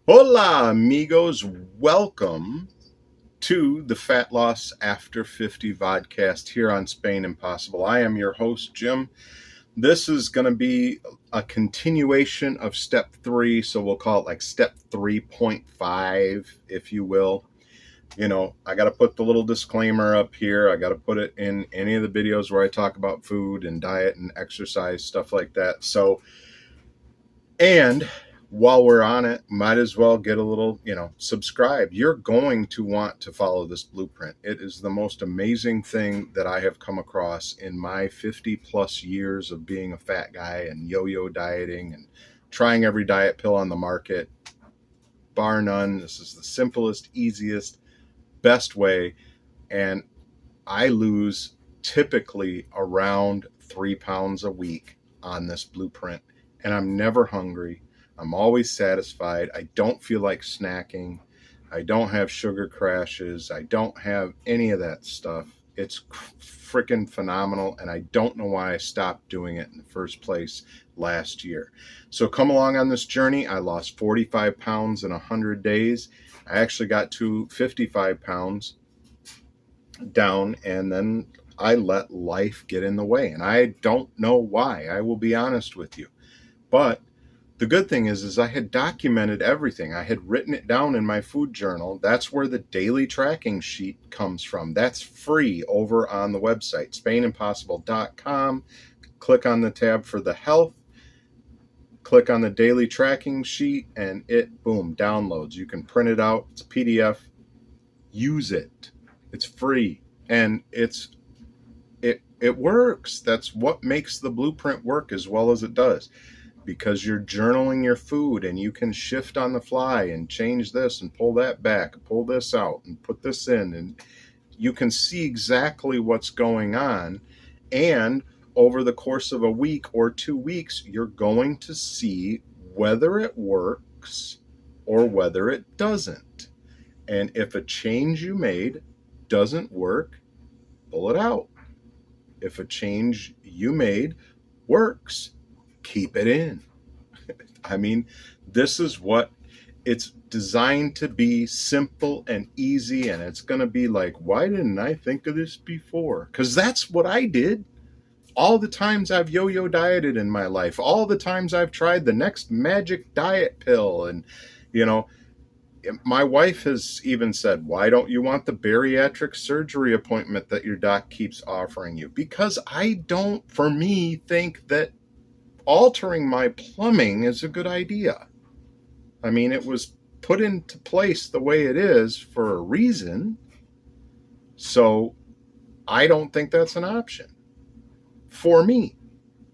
Hola, amigos. Welcome to the Fat Loss After 50 vodcast here on Spain Impossible. I am your host, Jim. This is going to be a continuation of step 3, so we'll call it like step 3.5, if you will. I got to put the little disclaimer up here. I got to put it in any of the videos where I talk about food and diet and exercise, stuff like that. And while we're on it, might as well get a little, subscribe. You're going to want to follow this blueprint. It is the most amazing thing that I have come across in my 50 plus years of being a fat guy and yo-yo dieting and trying every diet pill on the market. Bar none. This is the simplest, easiest, best way. And I lose typically around 3 pounds a week on this blueprint. And I'm never hungry. I'm always satisfied. I don't feel like snacking. I don't have sugar crashes. I don't have any of that stuff. It's freaking phenomenal. And I don't know why I stopped doing it in the first place last year. So come along on this journey. I lost 45 pounds in 100 days. I actually got to 55 pounds down, and then I let life get in the way. And I don't know why. I will be honest with you. But the good thing is I had documented everything. I had written it down in my food journal. That's where the daily tracking sheet comes from. That's free over on the website, SpainImpossible.com. Click on the tab for the health. Click on the daily tracking sheet, and it, boom, downloads. You can print it out. It's a PDF. Use it. It's free. And it works. That's what makes the blueprint work as well as it does. Because you're journaling your food and you can shift on the fly and change this and pull that back, pull this out and put this in, and you can see exactly what's going on. And over the course of a week or 2 weeks, you're going to see whether it works or whether it doesn't. And if a change you made doesn't work, pull it out. If a change you made works, keep it in. I mean, this is what it's designed to be, simple and easy. And it's going to be like, why didn't I think of this before? Because that's what I did. All the times I've yo-yo dieted in my life, all the times I've tried the next magic diet pill. And, my wife has even said, why don't you want the bariatric surgery appointment that your doc keeps offering you? Because I don't, for me, think that altering my plumbing is a good idea. I mean, it was put into place the way it is for a reason. So I don't think that's an option. For me.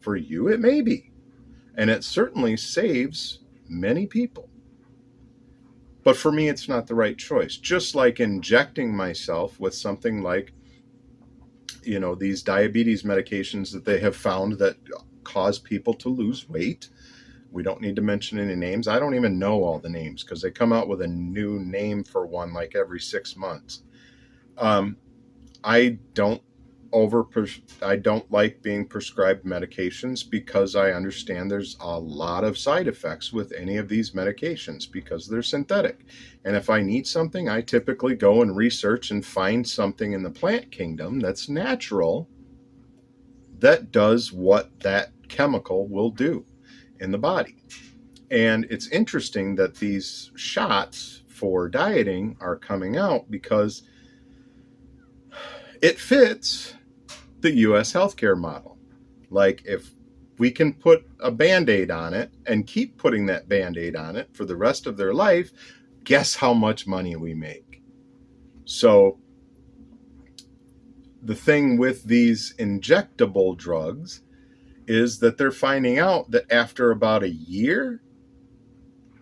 For you, it may be. And it certainly saves many people. But for me, it's not the right choice. Just like injecting myself with something like, these diabetes medications that they have found that cause people to lose weight. We don't need to mention any names. I don't even know all the names because they come out with a new name for one like every 6 months. I don't like being prescribed medications because I understand there's a lot of side effects with any of these medications because they're synthetic. And if I need something, I typically go and research and find something in the plant kingdom that's natural that does what that chemical will do in the body. And it's interesting that these shots for dieting are coming out because it fits the US healthcare model. Like, if we can put a Band-Aid on it and keep putting that Band-Aid on it for the rest of their life, guess how much money we make? So the thing with these injectable drugs is that they're finding out that after about a year,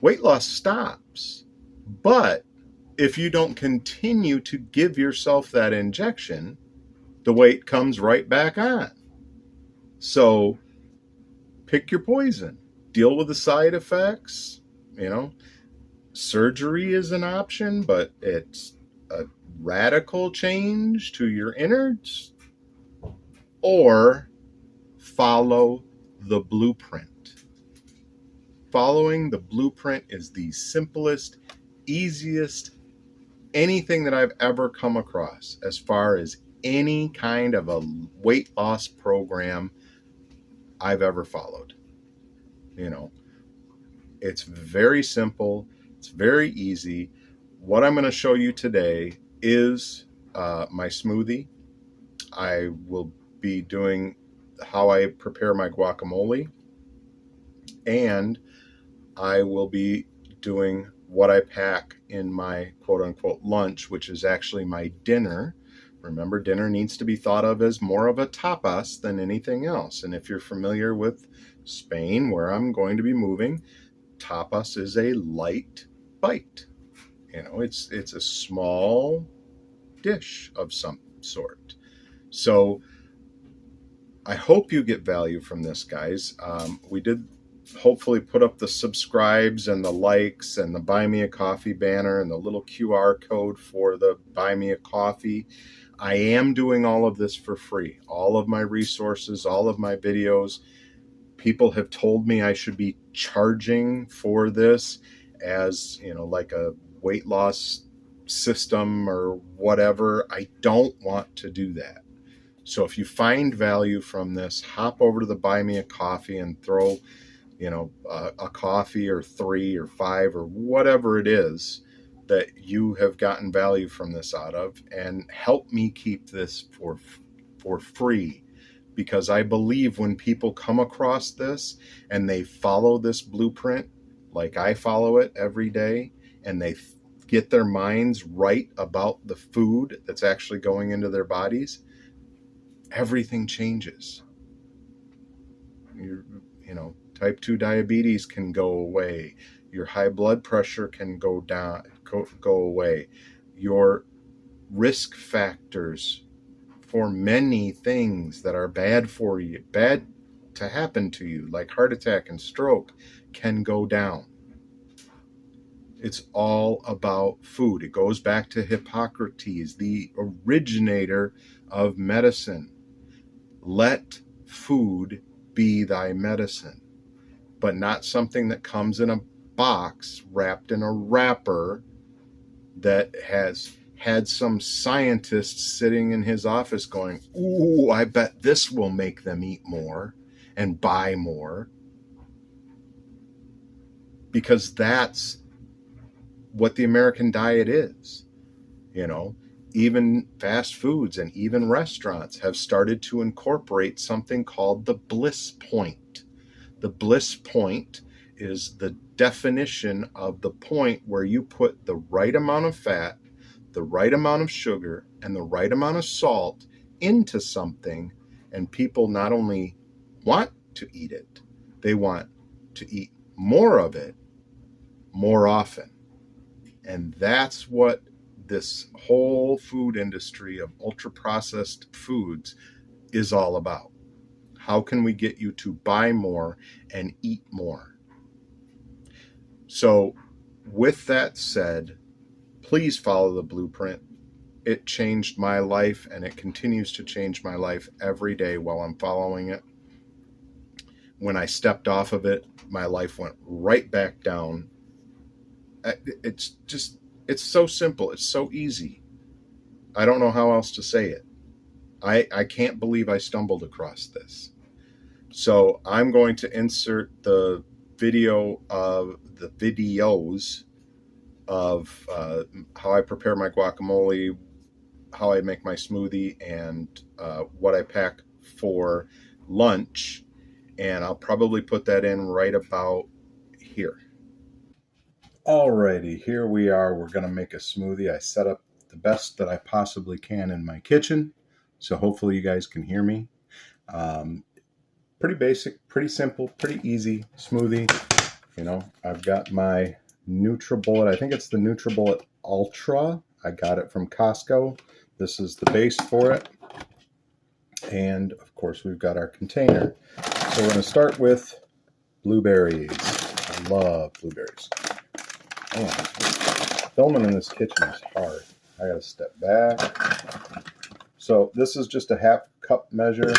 weight loss stops. But if you don't continue to give yourself that injection, the weight comes right back on. So pick your poison. Deal with the side effects. Surgery is an option, but it's a radical change to your innards. Or follow the blueprint. Following the blueprint is the simplest, easiest, anything that I've ever come across as far as any kind of a weight loss program I've ever followed. You know, it's very simple. It's very easy. What I'm going to show you today is my smoothie. I will be doing how I prepare my guacamole, and I will be doing what I pack in my quote-unquote lunch, which is actually my dinner. Remember, dinner needs to be thought of as more of a tapas than anything else. And if you're familiar with Spain, where I'm going to be moving, tapas is a light bite. You know, it's a small dish of some sort. So I hope you get value from this, guys. We did hopefully put up the subscribes and the likes and the Buy Me a Coffee banner and the little QR code for the Buy Me a Coffee. I am doing all of this for free. All of my resources, all of my videos. People have told me I should be charging for this as, you know, like a weight loss system or whatever. I don't want to do that. So if you find value from this, hop over to the Buy Me a Coffee and throw, you know, a coffee or 3 or 5 or whatever it is that you have gotten value from this out of, and help me keep this for free. Because I believe when people come across this and they follow this blueprint like I follow it every day, and they get their minds right about the food that's actually going into their bodies, everything changes. You know, type 2 diabetes can go away. Your high blood pressure can go down, go away. Your risk factors for many things that are bad for you, bad to happen to you, like heart attack and stroke, can go down. It's all about food. It goes back to Hippocrates, the originator of medicine. Let food be thy medicine, but not something that comes in a box wrapped in a wrapper that has had some scientist sitting in his office going, ooh, I bet this will make them eat more and buy more. Because that's what the American diet is. You know, even fast foods and even restaurants have started to incorporate something called the bliss point. The bliss point is the definition of the point where you put the right amount of fat, the right amount of sugar, and the right amount of salt into something, and people not only want to eat it, they want to eat more of it more often. And that's what this whole food industry of ultra-processed foods is all about. How can we get you to buy more and eat more? So with that said, please follow the blueprint. It changed my life, and it continues to change my life every day while I'm following it. When I stepped off of it, my life went right back down. It's so simple. It's so easy. I don't know how else to say it. I can't believe I stumbled across this. So I'm going to insert the video of the videos of how I prepare my guacamole, how I make my smoothie, and what I pack for lunch. And I'll probably put that in right about here. Alrighty, here we are. We're going to make a smoothie. I set up the best that I possibly can in my kitchen, so hopefully you guys can hear me. Pretty basic, pretty simple, pretty easy smoothie. You know, I've got my NutriBullet. I think it's the NutriBullet Ultra. I got it from Costco. This is the base for it. And of course, we've got our container. So we're going to start with blueberries. I love blueberries. Man, filming in this kitchen is hard. I got to step back. So this is just a half cup measure.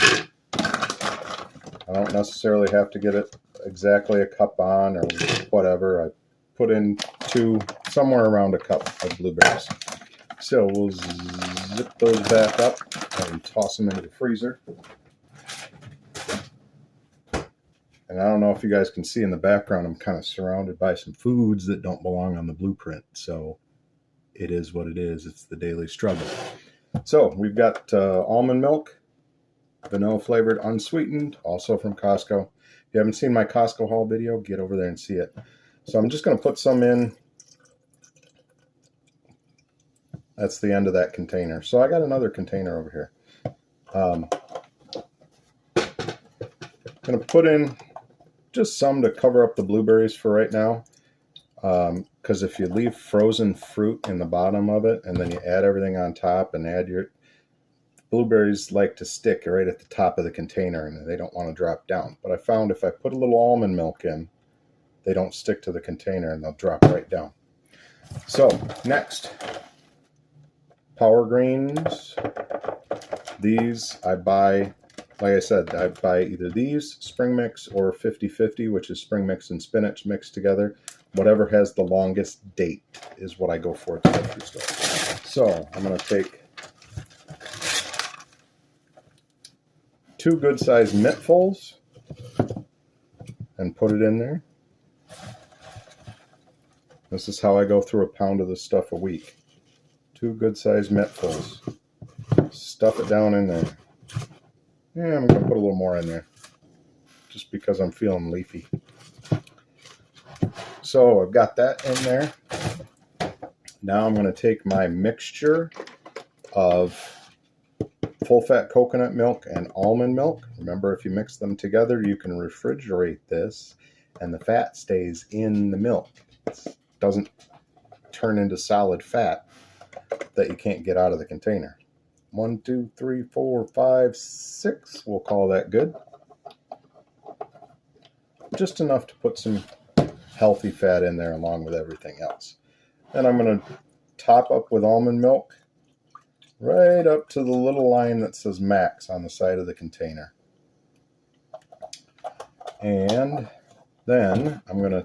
I don't necessarily have to get it exactly a cup on or whatever. I put in somewhere around a cup of blueberries. So we'll zip those back up and toss them into the freezer. And I don't know if you guys can see in the background, I'm kind of surrounded by some foods that don't belong on the blueprint. So it is what it is. It's the daily struggle. So we've got almond milk, vanilla flavored, unsweetened, also from Costco. If you haven't seen my Costco haul video, get over there and see it. So I'm just going to put some in. That's the end of that container. So I got another container over here. I'm going to put in just some to cover up the blueberries for right now. Because if you leave frozen fruit in the bottom of it and then you add everything on top and add your blueberries, like to stick right at the top of the container and they don't want to drop down. But I found if I put a little almond milk in, they don't stick to the container and they'll drop right down. So next, Power Greens. These I buy, like I said, I buy either these Spring Mix or 50/50, which is spring mix and spinach mixed together. Whatever has the longest date is what I go for at the grocery store. So I'm going to take 2 good-sized mittfuls and put it in there. This is how I go through a pound of this stuff a week. 2 good-sized mittfuls. Stuff it down in there. Yeah, I'm going to put a little more in there just because I'm feeling leafy. So I've got that in there. Now I'm going to take my mixture of full-fat coconut milk and almond milk. Remember, if you mix them together, you can refrigerate this, and the fat stays in the milk. It doesn't turn into solid fat that you can't get out of the container. 1, 2, 3, 4, 5, 6. We'll call that good. Just enough to put some healthy fat in there along with everything else. Then I'm going to top up with almond milk right up to the little line that says max on the side of the container. And then I'm going to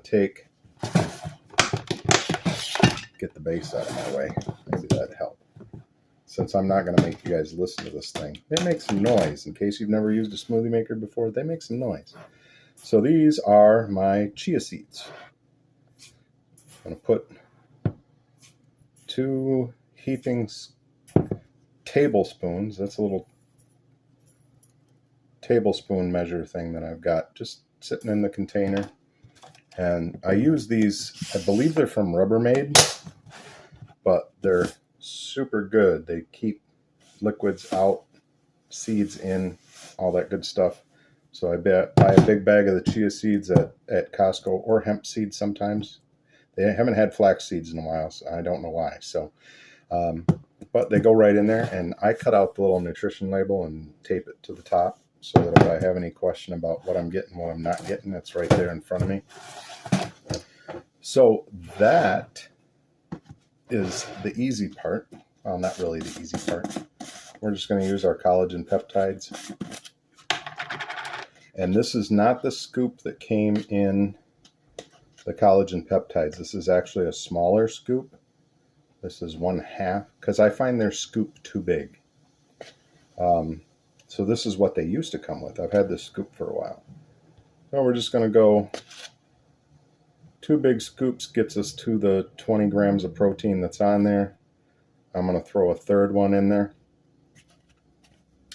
get the base out of my way. Maybe that'd help. Since I'm not going to make you guys listen to this thing. It makes some noise. In case you've never used a smoothie maker before, they make some noise. So these are my chia seeds. I'm going to put 2 heaping tablespoons. That's a little tablespoon measure thing that I've got just sitting in the container. And I use these, I believe they're from Rubbermaid, but they're super good. They keep liquids out, seeds in, all that good stuff. So I buy a big bag of the chia seeds at Costco, or hemp seeds sometimes. They haven't had flax seeds in a while, so I don't know why. So, but they go right in there, and I cut out the little nutrition label and tape it to the top so that if I have any question about what I'm getting, what I'm not getting, it's right there in front of me. So that is the easy part. Well, not really the easy part. We're just going to use our collagen peptides. And this is not the scoop that came in the collagen peptides. This is actually a smaller scoop. This is 1/2, because I find their scoop too big. So this is what they used to come with. I've had this scoop for a while. So we're just going to go 2 big scoops gets us to the 20 grams of protein that's on there. I'm going to throw a 3rd one in there.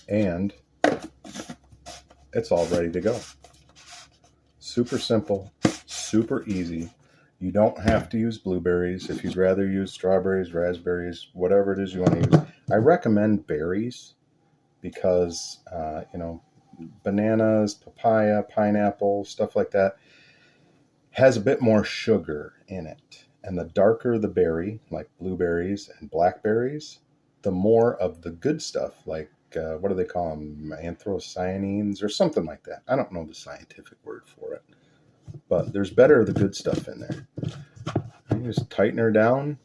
And it's all ready to go. Super simple, super easy. You don't have to use blueberries. If you'd rather use strawberries, raspberries, whatever it is you want to use. I recommend berries because, bananas, papaya, pineapple, stuff like that has a bit more sugar in it. And the darker the berry, like blueberries and blackberries, the more of the good stuff, like what do they call them? Anthocyanins or something like that. I don't know the scientific word for it. But there's better of the good stuff in there. You just tighten her down,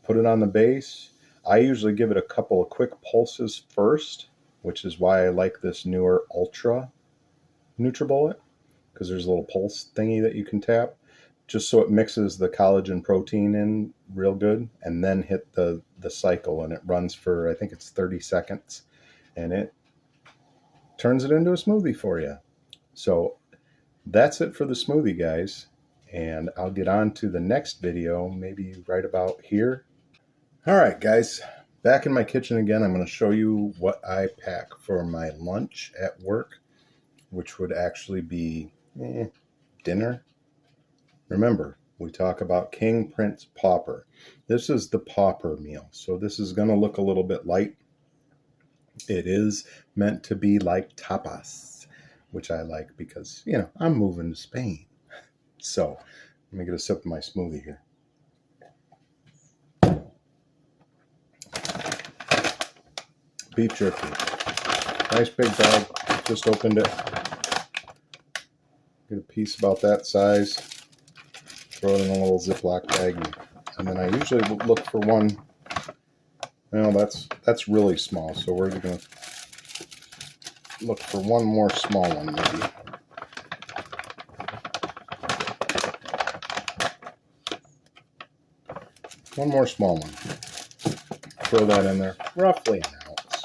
put it on the base. I usually give it a couple of quick pulses first, which is why I like this newer Ultra NutriBullet. because there's a little pulse thingy that you can tap, just so it mixes the collagen protein in real good, and then hit the cycle, and it runs for, I think it's 30 seconds, and it turns it into a smoothie for you. So that's it for the smoothie, guys, and I'll get on to the next video, maybe right about here. All right, guys, back in my kitchen again. I'm going to show you what I pack for my lunch at work, which would actually be dinner. Remember, we talk about King Prince Pauper. This is the pauper meal, so this is going to look a little bit light. It is meant to be like tapas, which I like because, you know, I'm moving to Spain. So let me get a sip of my smoothie here. Beef jerky. Nice big bag. Just opened it. Get a piece about that size. Throw it in a little Ziploc baggie. And then I usually look for one. Well, that's really small, so we're going to look for one more small one maybe. One more small one. Throw that in there. Roughly an ounce.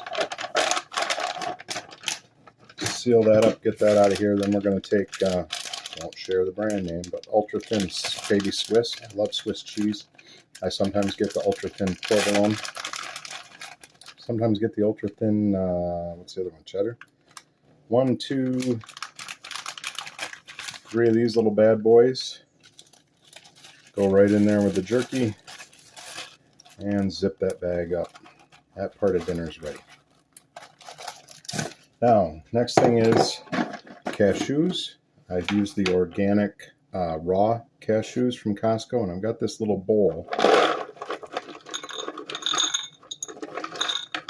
Seal that up, get that out of here. Then we're going to take, won't share the brand name, but ultra thin baby Swiss. I love Swiss cheese. I sometimes get the ultra thin provolone. Sometimes get the ultra thin, what's the other one? Cheddar. 1, 2, 3 of these little bad boys. Go right in there with the jerky and zip that bag up. That part of dinner is ready. Now, next thing is cashews. I've used the organic raw cashews from Costco, and I've got this little bowl.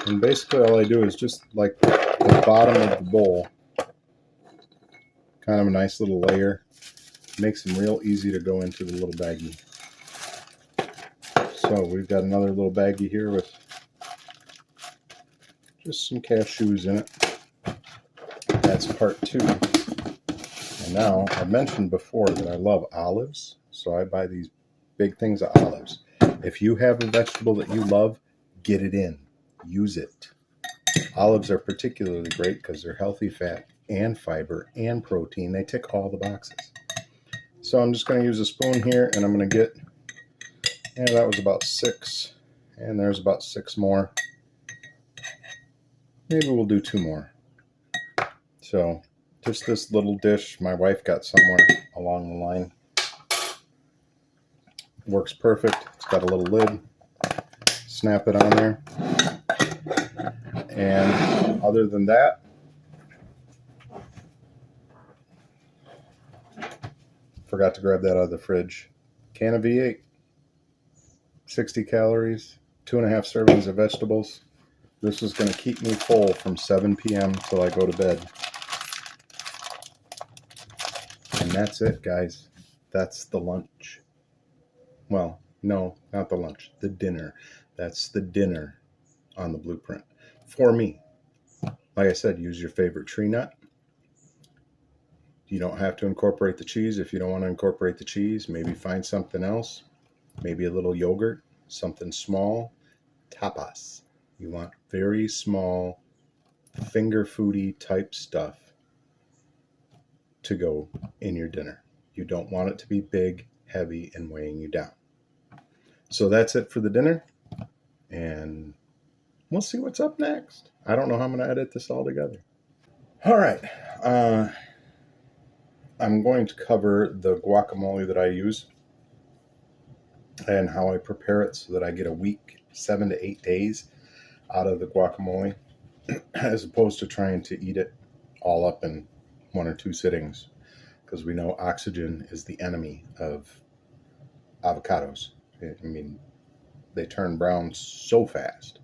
And basically all I do is just like the bottom of the bowl, kind of a nice little layer. Makes them real easy to go into the little baggie. So we've got another little baggie here with just some cashews in it. That's part 2. And now, I mentioned before that I love olives, so I buy these big things of olives. If you have a vegetable that you love, get it in. Use it. Olives are particularly great because they're healthy fat and fiber and protein. They tick all the boxes. So I'm just going to use a spoon here, and I'm going to get, yeah, that was about 6, and there's about 6 more. Maybe we'll do 2 more. So just this little dish my wife got somewhere along the line. Works perfect. It's got a little lid. Snap it on there. And other than that, forgot to grab that out of the fridge. Can of V8. 60 calories, 2.5 servings of vegetables. This is going to keep me full from 7 p.m. till I go to bed. And that's it, guys. That's the lunch. Well, no, not the lunch. The dinner. That's the dinner on the blueprint. For me, like I said, use your favorite tree nut. You don't have to incorporate the cheese. If you don't want to incorporate the cheese, maybe find something else. Maybe a little yogurt, something small. Tapas. You want very small, finger foodie type stuff to go in your dinner. You don't want it to be big, heavy, and weighing you down. So that's it for the dinner, and we'll see what's up next. I don't know how I'm going to edit this all together. All right. I'm going to cover the guacamole that I use and how I prepare it so that I get a week, 7 to 8 days out of the guacamole, as opposed to trying to eat it all up in 1 or 2 sittings, because we know oxygen is the enemy of avocados. I mean, they turn brown so fast.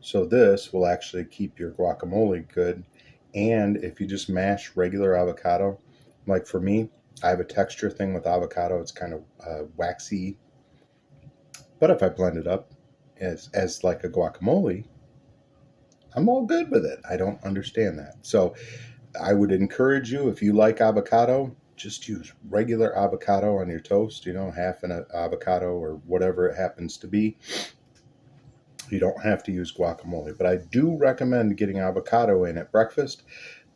So this will actually keep your guacamole good. And if you just mash regular avocado, like for me, I have a texture thing with avocado. It's kind of waxy. But if I blend it up as like a guacamole, I'm all good with it. I don't understand that. So I would encourage you, if you like avocado, just use regular avocado on your toast, you know, half an avocado or whatever it happens to be. You don't have to use guacamole, but I do recommend getting avocado in at breakfast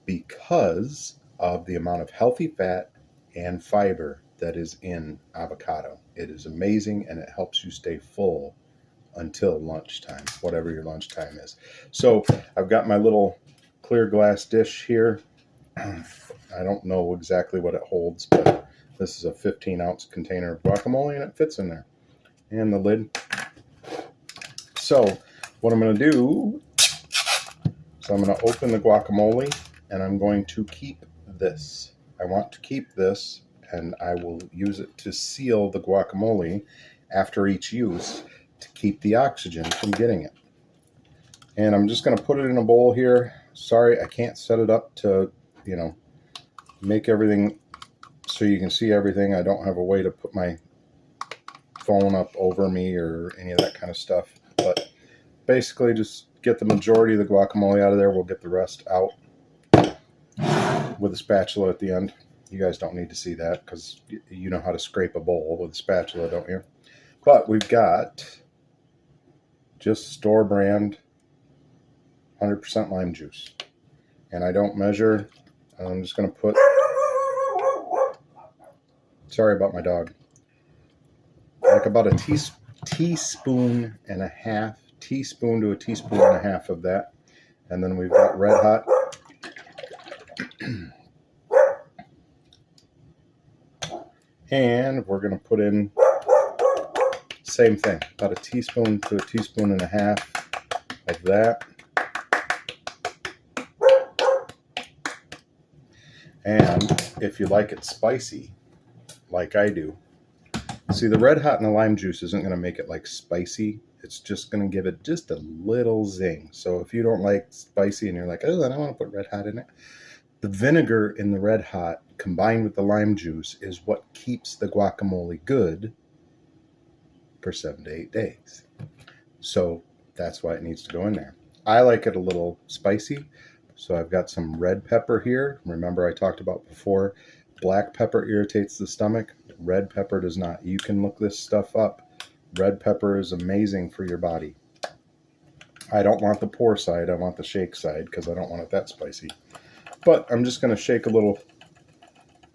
because of the amount of healthy fat and fiber that is in avocado. It is amazing, and it helps you stay full until lunchtime, whatever your lunchtime is. So I've got my little clear glass dish here. I don't know exactly what it holds, but this is a 15-ounce container of guacamole, and it fits in there. And the lid. So what I'm going to do is I'm going to open the guacamole, and I'm going to keep this. I want to keep this, and I will use it to seal the guacamole after each use to keep the oxygen from getting it. And I'm just going to put it in a bowl here. Sorry, I can't set it up to, you know, make everything so you can see everything. I don't have a way to put my phone up over me or any of that kind of stuff. But basically just get the majority of the guacamole out of there. We'll get the rest out with a spatula at the end. You guys don't need to see that because you know how to scrape a bowl with a spatula, don't you? But we've got just store brand 100% lime juice. And I don't measure. I'm just going to put, sorry about my dog, like about a teaspoon and a half, teaspoon to a teaspoon and a half of that. And then we've got Red Hot. And we're going to put in, same thing, about a teaspoon to a teaspoon and a half of that. And if you like it spicy, like I do, see, the Red Hot and the lime juice isn't going to make it like spicy. It's just going to give it just a little zing. So if you don't like spicy and you're like, oh, I don't want to put Red Hot in it, the vinegar in the Red Hot combined with the lime juice is what keeps the guacamole good for 7 to 8 days. So that's why it needs to go in there. I like it a little spicy. So I've got some red pepper here. Remember I talked about before, black pepper irritates the stomach. Red pepper does not. You can look this stuff up. Red pepper is amazing for your body. I don't want the pour side. I want the shake side because I don't want it that spicy. But I'm just going to shake a little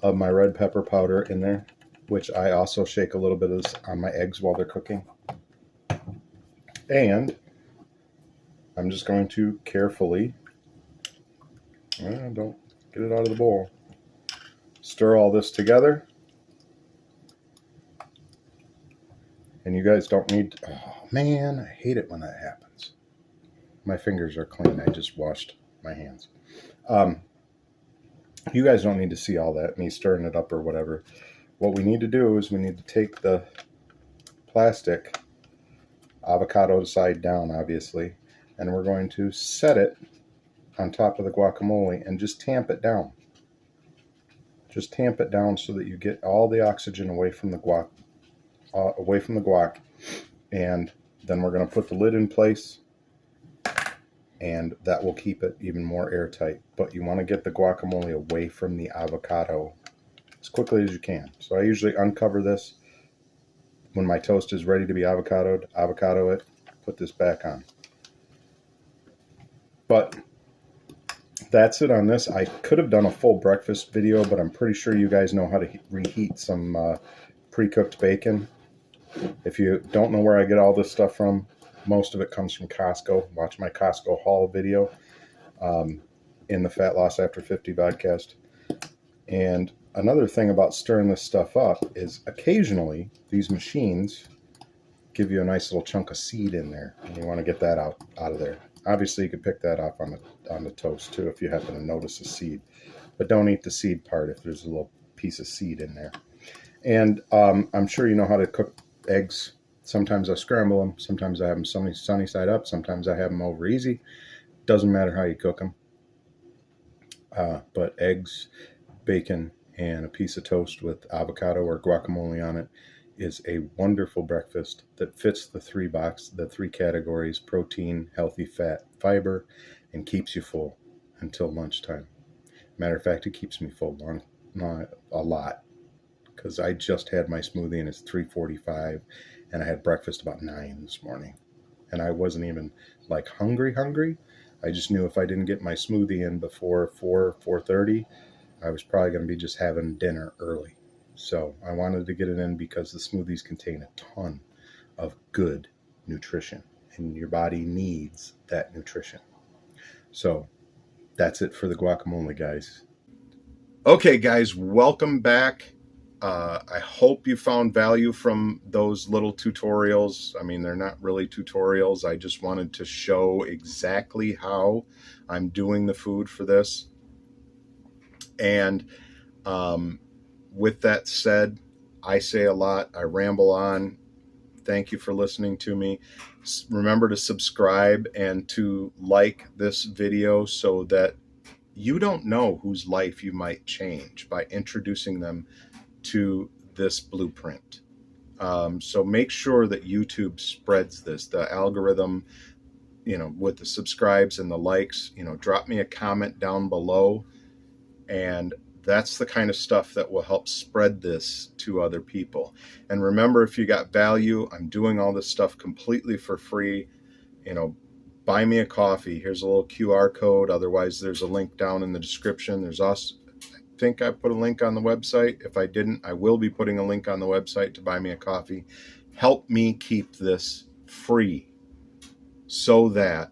of my red pepper powder in there, which I also shake a little bit of this on my eggs while they're cooking. And I'm just going to carefully, don't get it out of the bowl, stir all this together. And you guys don't need, oh man, I hate it when that happens. My fingers are clean. I just washed my hands. You guys don't need to see all that, me stirring it up or whatever. What we need to do is we need to take the plastic, avocado side down, obviously, and we're going to set it on top of the guacamole and just tamp it down. Just tamp it down so that you get all the oxygen away from the guac, and then we're going to put the lid in place, and that will keep it even more airtight. But you want to get the guacamole away from the avocado as quickly as you can. So I usually uncover this when my toast is ready to be avocado it, put this back on. But that's it on this. I could have done a full breakfast video, but I'm pretty sure you guys know how to reheat some pre-cooked bacon. If you don't know where I get all this stuff from, most of it comes from Costco. Watch my Costco haul video in the Fat Loss After 50 podcast. And another thing about stirring this stuff up is occasionally these machines give you a nice little chunk of seed in there, and you want to get that out of there. Obviously, you could pick that off on the toast too if you happen to notice a seed, but don't eat the seed part if there's a little piece of seed in there. And I'm sure you know how to cook eggs. Sometimes I scramble them. Sometimes I have them sunny side up. Sometimes I have them over easy. Doesn't matter how you cook them. But eggs, bacon, and a piece of toast with avocado or guacamole on it is a wonderful breakfast that fits the three categories: protein, healthy fat, fiber, and keeps you full until lunchtime. Matter of fact, it keeps me full not a lot, because I just had my smoothie and it's 3:45, and I had breakfast about 9 this morning, and I wasn't even like hungry. I just knew if I didn't get my smoothie in before 4:30, I was probably going to be just having dinner early. So I wanted to get it in because the smoothies contain a ton of good nutrition, and your body needs that nutrition. So that's it for the guacamole, guys. Okay, guys, welcome back. I hope you found value from those little tutorials. I mean, they're not really tutorials. I just wanted to show exactly how I'm doing the food for this. And with that said, I say a lot. I ramble on. Thank you for listening to me. Remember to subscribe and to like this video so that you don't know whose life you might change by introducing them to this blueprint. So make sure that YouTube spreads this, the algorithm, with the subscribes and the likes. Drop me a comment down below, and that's the kind of stuff that will help spread this to other people. And remember, if you got value, I'm doing all this stuff completely for free. Buy me a coffee. Here's a little QR code. Otherwise, there's a link down in the description. There's also, I think I put a link on the website. If I didn't, I will be putting a link on the website to buy me a coffee. Help me keep this free so that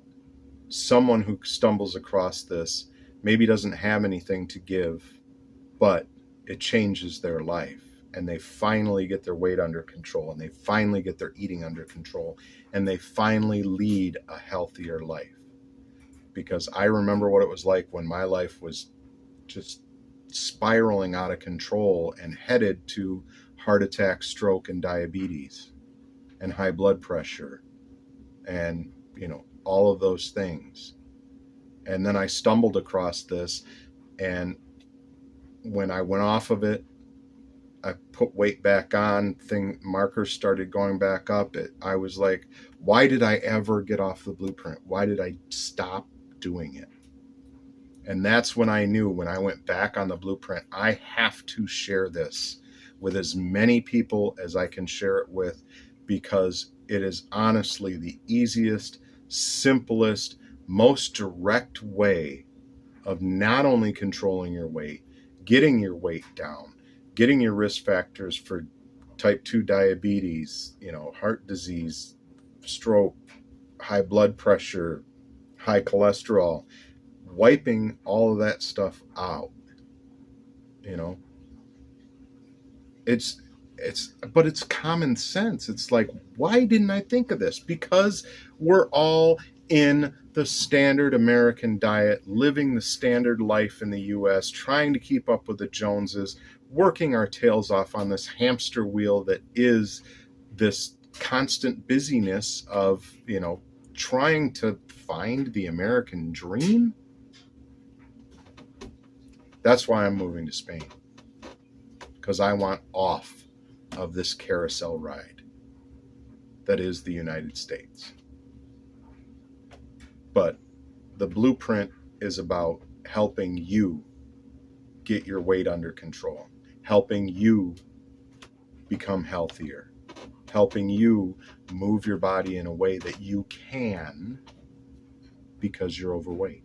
someone who stumbles across this maybe doesn't have anything to give, but it changes their life, and they finally get their weight under control, and they finally get their eating under control, and they finally lead a healthier life. Because I remember what it was like when my life was just spiraling out of control and headed to heart attack, stroke, and diabetes, and high blood pressure, and all of those things. And then I stumbled across this, and when I went off of it, I put weight back on, markers started going back up. I was like, why did I ever get off the blueprint? Why did I stop doing it? And that's when I knew, when I went back on the blueprint, I have to share this with as many people as I can share it with, because it is honestly the easiest, simplest, most direct way of not only controlling your weight, getting your weight down, getting your risk factors for type 2 diabetes, heart disease, stroke, high blood pressure, high cholesterol, wiping all of that stuff out. But it's common sense. It's like, why didn't I think of this? Because we're all in the standard American diet, living the standard life in the US, trying to keep up with the Joneses, working our tails off on this hamster wheel that is this constant busyness of, trying to find the American dream. That's why I'm moving to Spain, because I want off of this carousel ride that is the United States. But the blueprint is about helping you get your weight under control, helping you become healthier, helping you move your body in a way that you can, because you're overweight.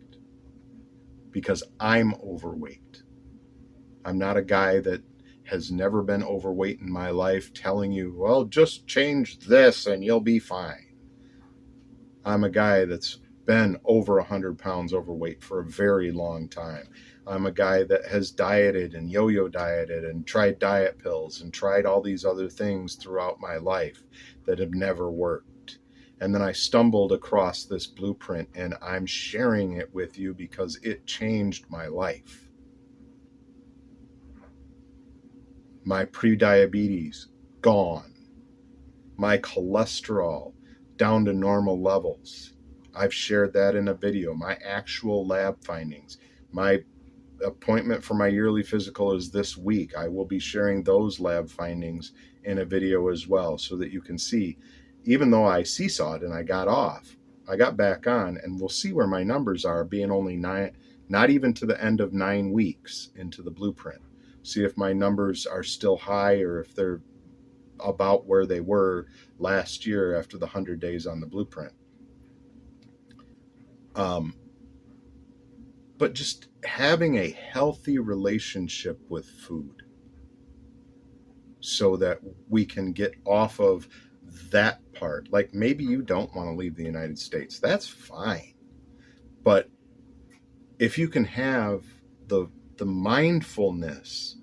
Because I'm overweight. I'm not a guy that has never been overweight in my life telling you, well, just change this and you'll be fine. I'm a guy that's been over 100 pounds overweight for a very long time. I'm a guy that has dieted and yo-yo dieted and tried diet pills and tried all these other things throughout my life that have never worked. And then I stumbled across this blueprint, and I'm sharing it with you because it changed my life. My prediabetes, gone. My cholesterol, down to normal levels. I've shared that in a video. My actual lab findings. My appointment for my yearly physical is this week. I will be sharing those lab findings in a video as well, so that you can see, even though I seesawed and I got off, I got back on, and we'll see where my numbers are, being only not even to the end of 9 weeks into the blueprint. see if my numbers are still high or if they're about where they were last year after the 100 days on the blueprint. But just having a healthy relationship with food so that we can get off of that part. Like maybe you don't want to leave the United States. That's fine. But if you can have the mindfulness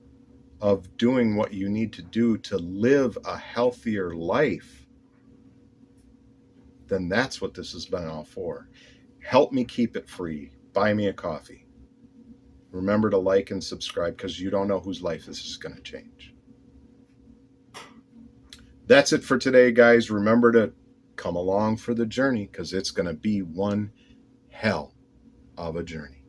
of doing what you need to do to live a healthier life, then that's what this has been all for. Help me keep it free. Buy me a coffee. Remember to like and subscribe because you don't know whose life this is going to change. That's it for today, guys. Remember to come along for the journey because it's going to be one hell of a journey.